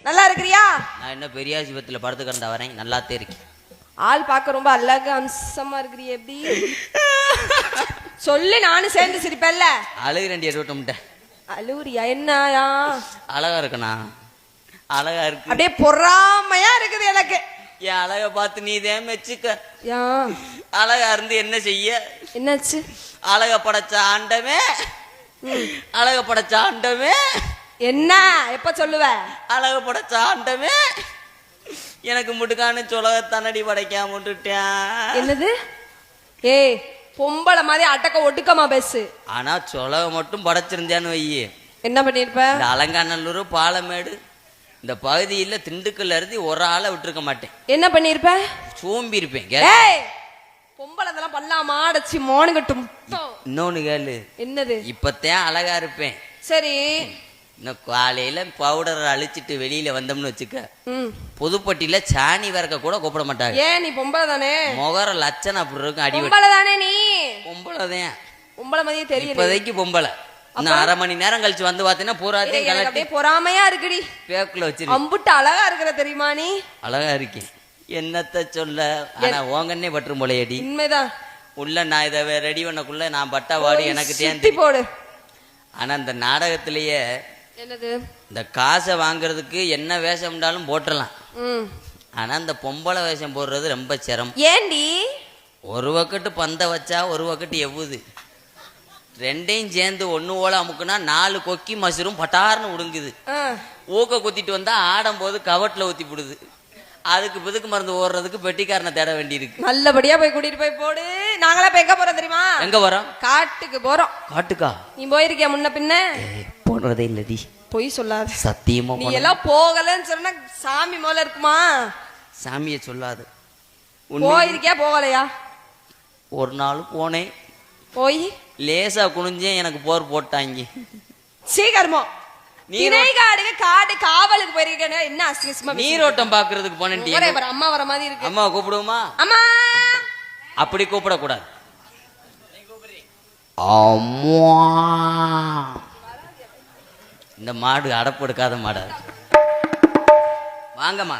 நல்லா இருக்கிறியா? நான் என்ன பெரியாசிபத்துல படுத்து கிடந்தா வரேன், நல்லாத்தே இருக்கேன். ஆள் பார்க்க ரொம்ப அழகா அம்சமா இருக்கிறிய. எப்படி சொல்லு, நானும் சேர்ந்து சிரிப்பேன்ல. அழுகுறண்டிய ரோட்டம்ட்ட அழுவுறியா? என்னயா அழகா இருக்கணா? அழகா இருக்கு, அப்படியே பொறாமையா இருக்குது எனக்கு. என் அழகை பார்த்து நீ தான் மெச்சுக்க. யா அழகா இருந்து என்ன செய்ய? என்னாச்சு? அழக படைச்ச ஆண்டமே, அழக படைச்ச ஆண்டமே. என்ன எப்ப சொல்லுவ? அழக படைச்ச ஆண்டமே எனக்கு முட்டுக்கான சொலக தன்னடி படைக்காம விட்டுட்டேன். என்னது? ஏய், பொம்பளை மாதிரி அட்டக்க ஒட்டுக்கமா பேசு. ஆனா சொலக மட்டும் படைச்சிருந்தேன்னு வையே, என்ன பண்ணிருப்ப? இந்த அலங்காநல்லூர், பாலமேடு இந்த பகுதியில் திண்டுக்கல்ல இருந்து ஒரு ஆளை விட்டுருக்க மாட்டேன். என்ன பண்ணிருப்ப? சோம்பி இருப்பேன். பொம்பளை இதெல்லாம் பண்ணலாமா? அடைச்சி மோனுகட்டும். இன்னொன்னு கேளு. என்னது? இப்பத்தான் அழகா இருப்பேன். சரி, இன்னும் காலையில பவுடர் அழிச்சிட்டு வெளியில வந்தோம்னு வச்சுக்க, புதுப்பட்டியில சாணி வரக்க கூட கூப்பிட மாட்டாங்க. ஏன், நீ பொம்பளை தானே? முகர லட்சணம் அப்படி இருக்கும். அடி பொம்பளை தானே நீ? பொம்பளை தான். பொம்பளை மாதிரியே தெரியல இப்போதைக்கு பொம்பளை. இன்னும் அரை மணி நேரம் கழிச்சு வந்து பாத்தீங்கன்னா பூராத்தையும் கலட்டி பொறாமையா இருக்குடி. பேக்குல வச்சிரு. அம்புட்டு அழகா இருக்கிற தெரியுமா நீ? அழகா இருக்கேன், என்னத்த சொல்ல. ஆனா ஓங்கன்னே பற்றும் போலையடி. உண்மைதான். உள்ள நான் இதை ரெடி பண்ணக்குள்ள நான் பட்டா வாடி எனக்கு தேந்தி போடு. ஆனா இந்த நாடகத்திலேயே என்னது, இந்த காசை வாங்குறதுக்கு என்ன வேஷம் இருந்தாலும் போட்டுடலாம். ஆனா இந்த பொம்பளை வேஷம் போடுறது ரொம்ப சிரமம். ஏண்டி? ஒரு வக்கட்டு பந்த வச்சா ஒரு வக்கட்டு எவ்வுது, ரெண்டையும் சேர்ந்து ஒண்ணு ஓல அமுக்குனா 4 கொக்கி மசூரும் பட்டார்னு உடுங்குது. ஊக்க குத்திட்டு வந்தா ஆடும் போது கவட்டில் ஊத்தி விடுது. அதுக்கு பிதுக்கு மருந்து ஓடுறதுக்கு பெட்டிக்காரனை தேட வேண்டி இருக்கு. நல்லபடியா போய் கூட்டிட்டு போய் போடு. நாங்களா இப்ப எங்க போறோம் தெரியுமா? எங்க வரோம்? காட்டுக்கு போறோம். காட்டுக்கா? நீ போயிருக்கியா முன்ன பின்ன? போனதே இல்லடி. பொய் சொல்லாத. சத்தியமா நீ எல்லாம் போகலன்னு சொன்னா சாமி மேல இருக்குமா? சாமிய சொல்லாது. போயிருக்கியா போகலையா? ஒரு நாள் போனேன். போய் லேசா குனிஞ்சேன், எனக்கு போர் போட்டாங்க. சீக்கிரமா நீரைகாடுக்கு காடு காவலுக்கு போயிருக்கேன். என்ன அசிங்கமா? நீரோட்டம் பாக்குறதுக்கு போனேன். அம்மா வர மாதிரி இருக்கு. அம்மா கூப்பிடுவோமா? அம்மா அப்படி கூப்பிட கூடாது. அம்மா, இந்த மாடு அடப்பு எடுக்காத மாடு. வாங்கம்மா.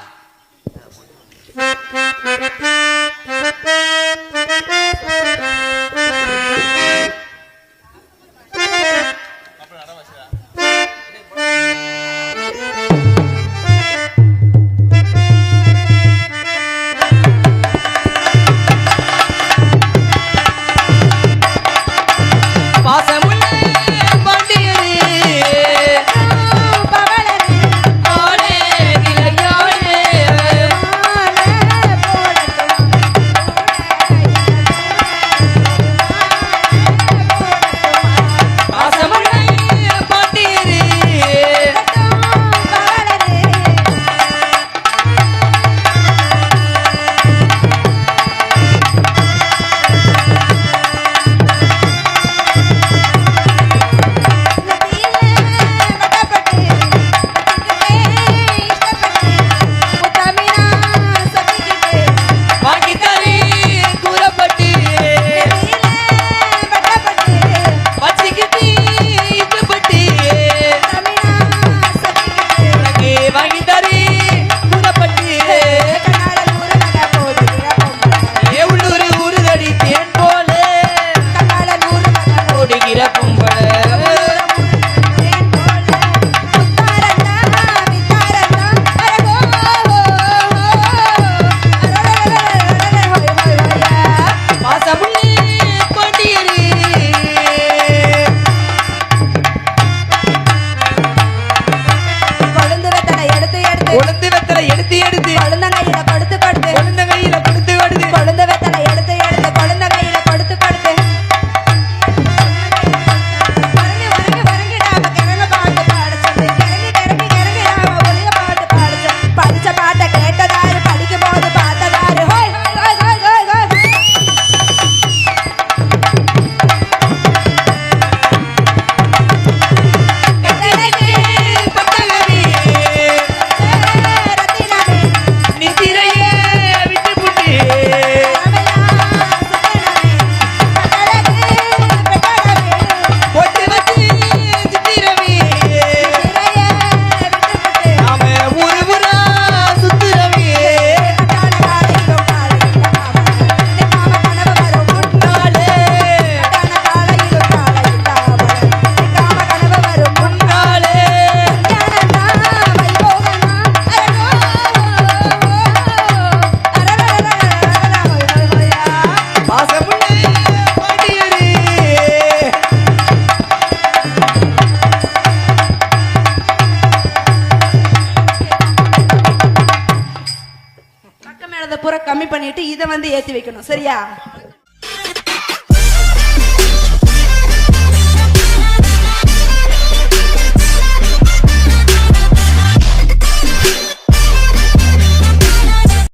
இத வந்து ஏத்தி வைக்கணும் சரியா?